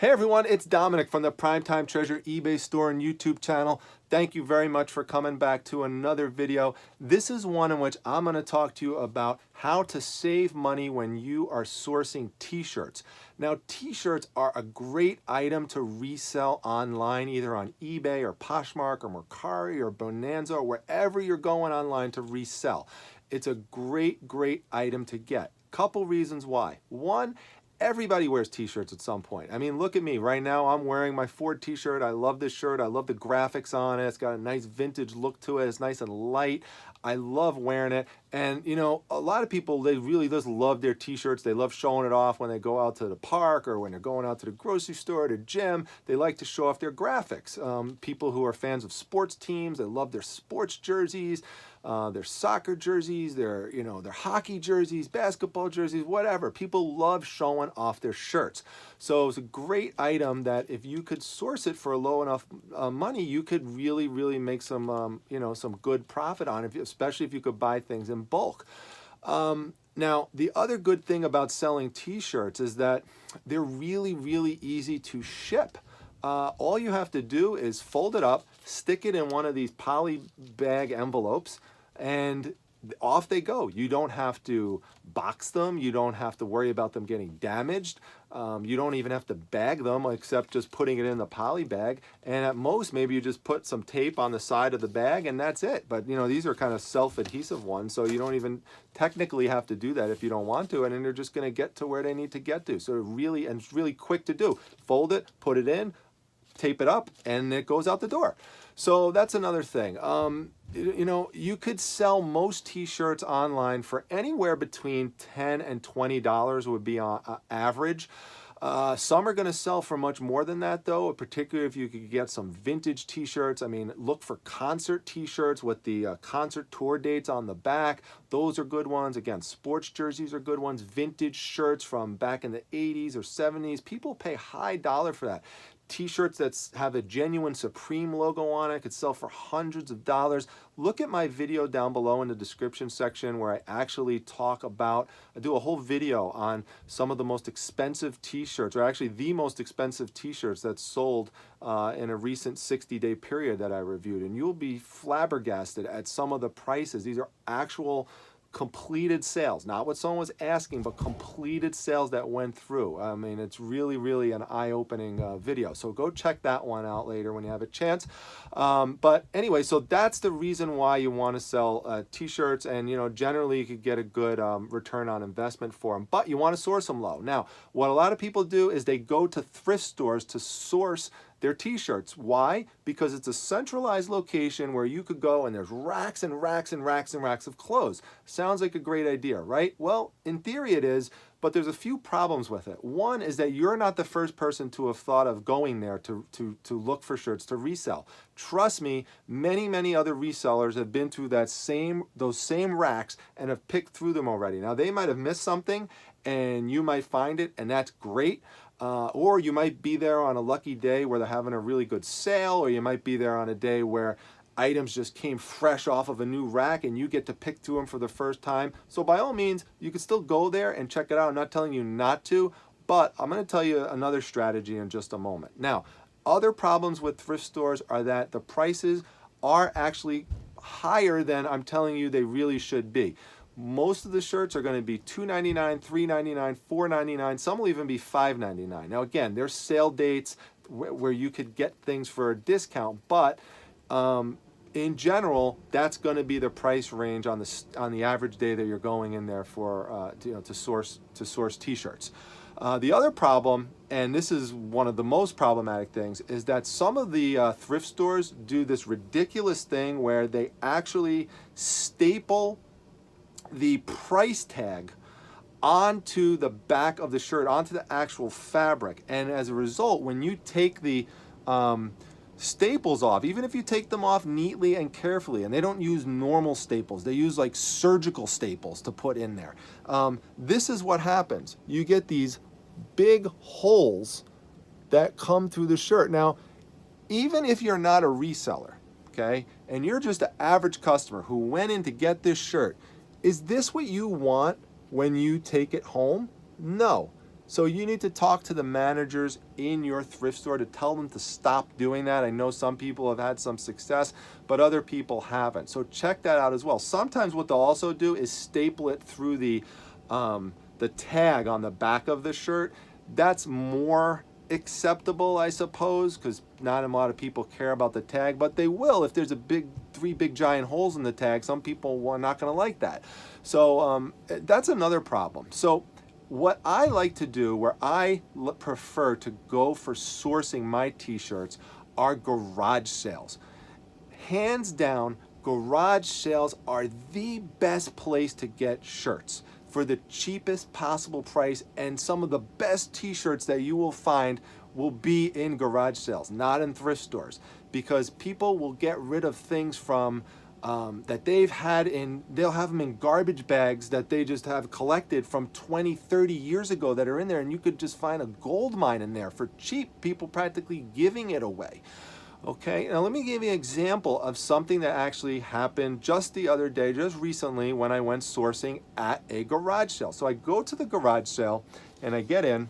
Hey everyone, it's Dominic from the Primetime Treasure eBay store and YouTube channel. Thank you very much for coming back to another video. This is one in which I'm going to talk to you about how to save money when you are sourcing t-shirts. Now, t-shirts are a great item to resell online, either on eBay or Poshmark or Mercari or Bonanza or wherever you're going online to resell. It's a great item to get. Couple reasons why. One, everybody wears t-shirts at some point. I mean, look at me. Right now, I'm wearing my Ford t-shirt. I love this shirt. I love the graphics on it. It's got a nice vintage look to it. It's nice and light. I love wearing it. And, you know, a lot of people, they really just love their t-shirts. They love showing it off when they go out to the park or when they're going out to the grocery store, the gym. They like to show off their graphics. People who are fans of sports teams, they love their sports jerseys, their soccer jerseys, their hockey jerseys, basketball jerseys, whatever. People love showing off their shirts. So it's a great item that if you could source it for a low enough money, you could really make some, some good profit on it, especially if you could buy things in bulk. Now, the other good thing about selling t-shirts is that they're really easy to ship. All you have to do is fold it up, stick it in one of these poly bag envelopes, and off they go. You don't have to box them. You don't have to worry about them getting damaged. You don't even have to bag them except just putting it in the poly bag. And at most, maybe you just put some tape on the side of the bag and that's it. But you know, these are kind of self-adhesive ones, so you don't even technically have to do that if you don't want to, and then they're just going to get to where they need to get to. So it's really quick to do. Fold it, put it in, tape it up, and it goes out the door. So that's another thing. You could sell most t-shirts online for anywhere between $10 and $20 would be on average. Some are going to sell for much more than that, though, particularly if you could get some vintage t-shirts. I mean, look for concert t-shirts with the concert tour dates on the back. Those are good ones. Again, sports jerseys are good ones. Vintage shirts from back in the 80s or 70s. People pay high dollar for that. T-shirts that have a genuine Supreme logo on it could sell for hundreds of dollars. Look at my video down below in the description section where I actually I do a whole video on some of the most expensive t-shirts, or actually the most expensive t-shirts that sold in a recent 60-day period that I reviewed. And you'll be flabbergasted at some of the prices. These are actual completed sales, not what someone was asking, but completed sales that went through. I mean, it's really an eye-opening video. So go check that one out later when you have a chance. But anyway, so that's the reason why you want to sell t-shirts, and generally you could get a good return on investment for them, but you want to source them low. Now, what a lot of people do is they go to thrift stores to source their t-shirts. Why? Because it's a centralized location where you could go and there's racks and racks of clothes. Sounds like a great idea, right? Well, in theory it is, but there's a few problems with it. One is that you're not the first person to have thought of going there to look for shirts to resell. Trust me, many other resellers have been through those same racks and have picked through them already. Now, they might have missed something and you might find it, and that's great. Or you might be there on a lucky day where they're having a really good sale, or you might be there on a day where items just came fresh off of a new rack and you get to pick through them for the first time. So by all means, you can still go there and check it out. I'm not telling you not to, but I'm going to tell you another strategy in just a moment. Now, other problems with thrift stores are that the prices are actually higher than I'm telling you they really should be. Most of the shirts are going to be $2.99, $3.99, $4.99. Some will even be $5.99. Now, again, there's sale dates where you could get things for a discount, but in general, that's going to be the price range on the average day that you're going in there for to source t-shirts. The other problem, and this is one of the most problematic things, is that some of the thrift stores do this ridiculous thing where they actually staple the price tag onto the back of the shirt, onto the actual fabric. And as a result, when you take the staples off, even if you take them off neatly and carefully, and they don't use normal staples, they use like surgical staples to put in there, this is what happens. You get these big holes that come through the shirt. Now, even if you're not a reseller, okay, and you're just an average customer who went in to get this shirt, is this what you want when you take it home? No. So you need to talk to the managers in your thrift store to tell them to stop doing that. I know some people have had some success, but other people haven't. So check that out as well. Sometimes what they'll also do is staple it through the tag on the back of the shirt. That's more acceptable, I suppose, because not a lot of people care about the tag, but they will if there's three big giant holes in the tag. Some people are not going to like that. So that's another problem. So what I like to do, where I prefer to go for sourcing my t-shirts, are garage sales. Hands down, garage sales are the best place to get shirts for the cheapest possible price, and some of the best t-shirts that you will find will be in garage sales, not in thrift stores, because people will get rid of things from that they've had they'll have them in garbage bags that they just have collected from 20, 30 years ago that are in there, and you could just find a gold mine in there for cheap, people practically giving it away. Okay, now let me give you an example of something that actually happened just the other day, just recently, when I went sourcing at a garage sale. So I go to the garage sale and I get in,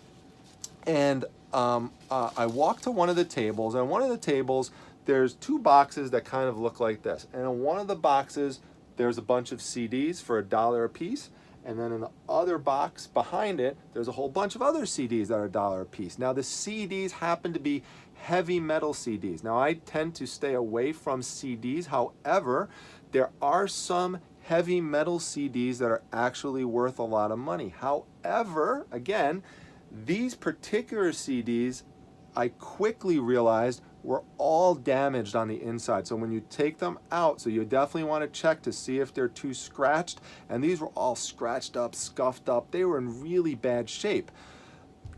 and I walk to one of the tables, and on one of the tables there's two boxes that kind of look like this, and in one of the boxes there's a bunch of CDs for $1 a piece, and then in the other box behind it there's a whole bunch of other CDs that are $1 a piece. Now the CDs happen to be heavy metal CDs. Now I tend to stay away from CDs, however there are some heavy metal CDs that are actually worth a lot of money. However, again, these particular CDs, I quickly realized, were all damaged on the inside. So when you take them out, so you definitely want to check to see if they're too scratched. And these were all scratched up, scuffed up. They were in really bad shape.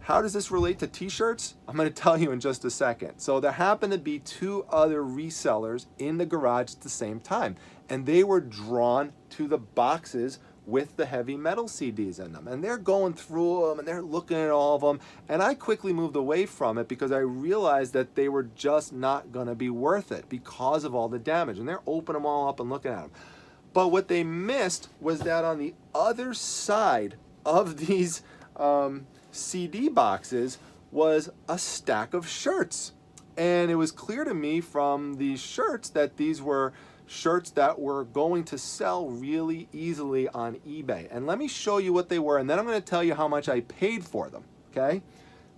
How does this relate to t-shirts? I'm going to tell you in just a second. So there happened to be two other resellers in the garage at the same time, and they were drawn to the boxes with the heavy metal CDs in them, and they're going through them and they're looking at all of them, and I quickly moved away from it because I realized that they were just not going to be worth it because of all the damage, and they're opening them all up and looking at them. But what they missed was that on the other side of these CD boxes was a stack of shirts, and it was clear to me from these shirts that these were shirts that were going to sell really easily on eBay. And let me show you what they were, and then I'm going to tell you how much I paid for them. Okay,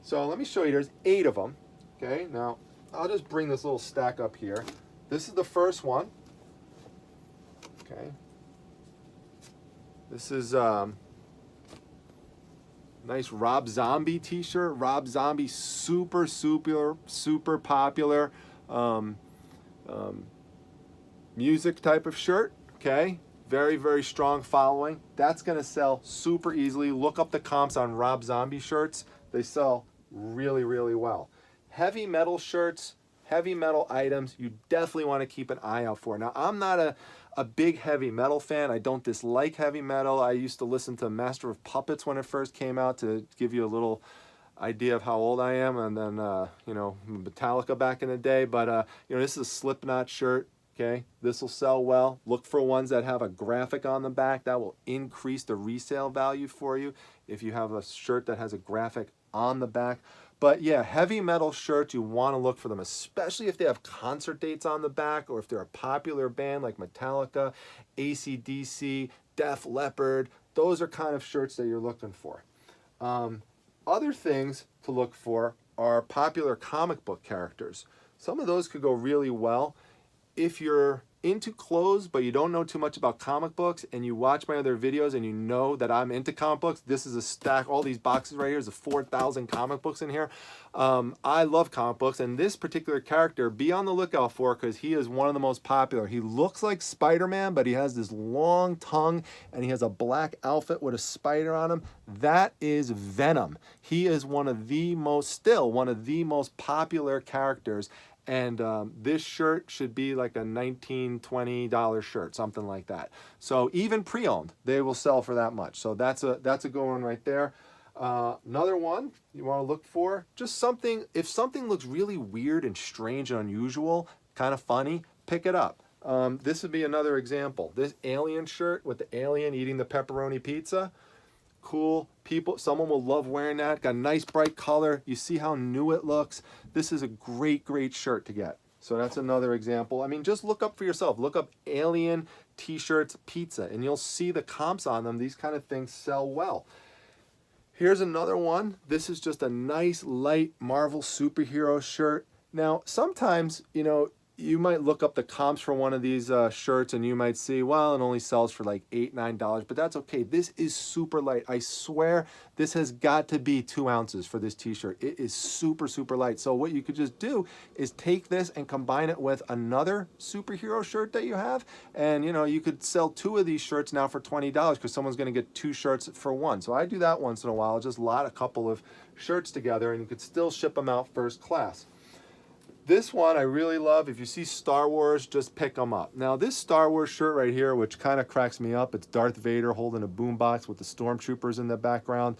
so let me show you. There's 8 of them. Okay, now I'll just bring this little stack up here. This is the first one. Okay, this is nice Rob Zombie t-shirt. Rob Zombie, super popular music type of shirt. Okay, very strong following. That's going to sell super easily. Look up the comps on Rob Zombie shirts. They sell really well. Heavy metal shirts, heavy metal items, you definitely want to keep an eye out for. Now, I'm not a big heavy metal fan. I don't dislike heavy metal. I used to listen to Master of Puppets when it first came out, to give you a little idea of how old I am, and then you know, Metallica back in the day. But you know, this is a Slipknot shirt. Okay, this will sell well. Look for ones that have a graphic on the back. That will increase the resale value for you if you have a shirt that has a graphic on the back. But yeah, heavy metal shirts, you want to look for them, especially if they have concert dates on the back, or if they're a popular band like Metallica, AC/DC, Def Leppard. Those are kind of shirts that you're looking for. Other things to look for are popular comic book characters. Some of those could go really well. If you're into clothes but you don't know too much about comic books, and you watch my other videos and you know that I'm into comic books, this is a stack. All these boxes right here is 4,000 comic books in here. I love comic books, and this particular character, be on the lookout for, because he is one of the most popular. He looks like Spider-Man, but he has this long tongue and he has a black outfit with a spider on him. That is Venom. He is one of the most popular characters. And this shirt should be like a $19, $20 shirt, something like that. So even pre-owned, they will sell for that much. So that's a good one right there. Another one you want to look for, just something, if something looks really weird and strange and unusual, kind of funny, pick it up. This would be another example. This alien shirt with the alien eating the pepperoni pizza. cool. Someone will love wearing that. Got a nice bright color. You see how new it looks. This is a great, great shirt to get. So that's another example. I mean, just look up for yourself. Look up Alien t-shirts pizza, and you'll see the comps on them. These kind of things sell well. Here's another one. This is just a nice light Marvel superhero shirt. Now, sometimes, you might look up the comps for one of these shirts and you might see, well, it only sells for like $8, $9, but that's okay. This is super light. I swear this has got to be 2 ounces for this t-shirt. It is super, super light. So what you could just do is take this and combine it with another superhero shirt that you have. And you could sell 2 of these shirts now for $20 because someone's going to get 2 shirts for 1. So I do that once in a while. Just lot a couple of shirts together and you could still ship them out first class. This one I really love. If you see Star Wars, just pick them up. Now this Star Wars shirt right here, which kind of cracks me up, it's Darth Vader holding a boombox with the stormtroopers in the background.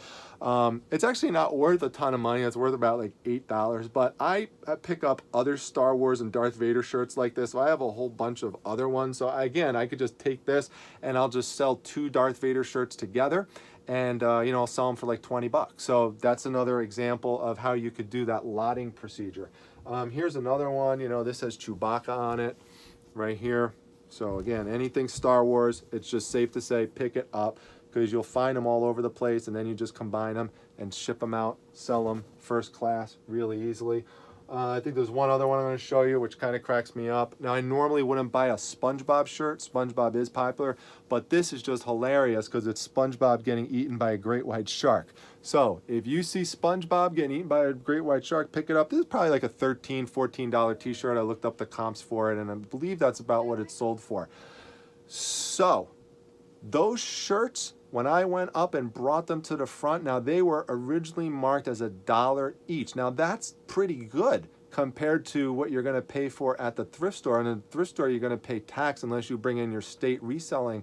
It's actually not worth a ton of money. It's worth about like $8, but I pick up other Star Wars and Darth Vader shirts like this. So I have a whole bunch of other ones. So again, I could just take this and I'll just sell 2 Darth Vader shirts together. And I'll sell them for like $20. So that's another example of how you could do that lotting procedure. Here's another one. This has Chewbacca on it right here. So again, anything Star Wars, it's just safe to say pick it up because you'll find them all over the place, and then you just combine them and ship them out, sell them first class really easily. I think there's one other one I'm going to show you which kind of cracks me up. Now I normally wouldn't buy a SpongeBob shirt. SpongeBob is popular, but this is just hilarious because it's SpongeBob getting eaten by a great white shark. So if you see SpongeBob getting eaten by a great white shark, pick it up. This is probably like a $13, $14 t-shirt. I looked up the comps for it and I believe that's about what it sold for. So those shirts, when I went up and brought them to the front, now they were originally marked as $1 each. Now that's pretty good compared to what you're going to pay for at the thrift store. And in the thrift store, you're going to pay tax unless you bring in your state reselling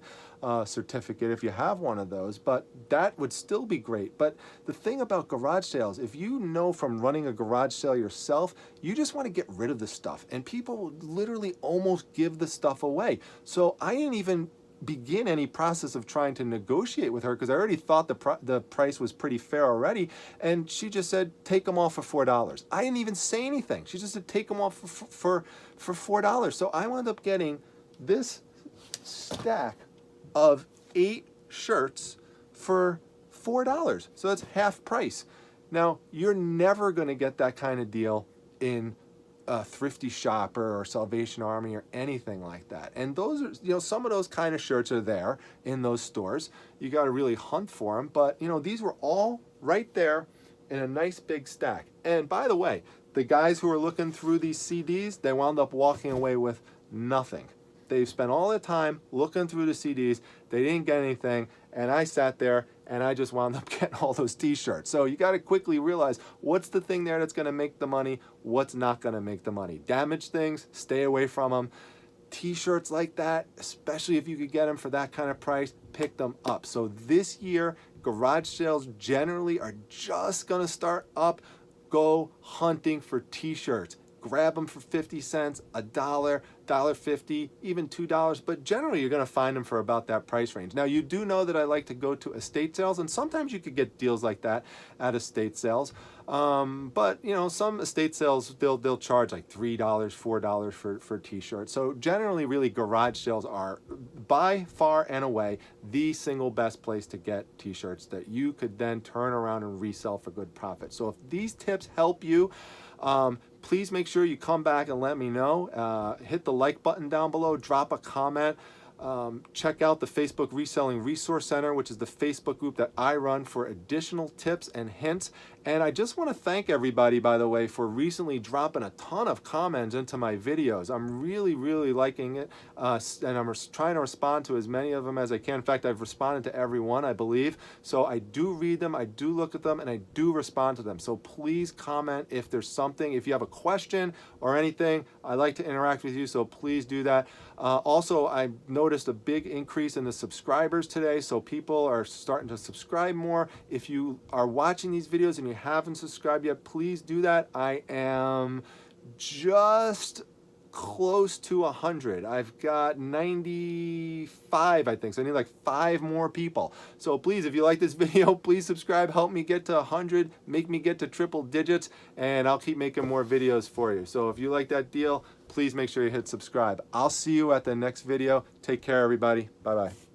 certificate if you have one of those. But that would still be great. But the thing about garage sales, if you know from running a garage sale yourself, you just want to get rid of the stuff. And people literally almost give the stuff away. So I didn't even begin any process of trying to negotiate with her because I already thought the price was pretty fair already, and she just said take them off for $4. I didn't even say anything. She just said take them off for $4. So I wound up getting this stack of 8 shirts for $4. So that's half price. Now you're never going to get that kind of deal in a Thrifty Shopper or Salvation Army or anything like that. And those are, some of those kind of shirts are there in those stores. You got to really hunt for them. But, these were all right there in a nice big stack. And by the way, the guys who were looking through these CDs, they wound up walking away with nothing. They've spent all their time looking through the CDs. They didn't get anything. And I sat there and I just wound up getting all those t-shirts. So you got to quickly realize what's the thing there that's going to make the money, what's not going to make the money. Damaged things, stay away from them. T-shirts like that, especially if you could get them for that kind of price, pick them up. So this year, garage sales generally are just going to start up. Go hunting for t-shirts. Grab them for 50 cents, $1, $1.50, even $2, but generally you're going to find them for about that price range. Now you do know that I like to go to estate sales, and sometimes you could get deals like that at estate sales. But some estate sales they'll charge like $3, $4 for t-shirts. So generally, really, garage sales are by far and away the single best place to get t-shirts that you could then turn around and resell for good profit. So if these tips help you, please make sure you come back and let me know. Hit the like button down below, drop a comment. Check out the Facebook Reselling Resource Center, which is the Facebook group that I run for additional tips and hints. And I just want to thank everybody, by the way, for recently dropping a ton of comments into my videos. I'm really, really liking it, and I'm trying to respond to as many of them as I can. In fact, I've responded to every one, I believe. So I do read them, I do look at them, and I do respond to them. So please comment if there's something, if you have a question or anything. I like to interact with you, so please do that. Also, I noticed a big increase in the subscribers today, so people are starting to subscribe more. If you are watching these videos and you haven't subscribed yet, please do that. I am just close to 100. I've got 95, I think. So I need like 5 more people. So please, if you like this video, please subscribe. Help me get to 100. Make me get to triple digits. And I'll keep making more videos for you. So if you like that deal, please make sure you hit subscribe. I'll see you at the next video. Take care, everybody. Bye-bye.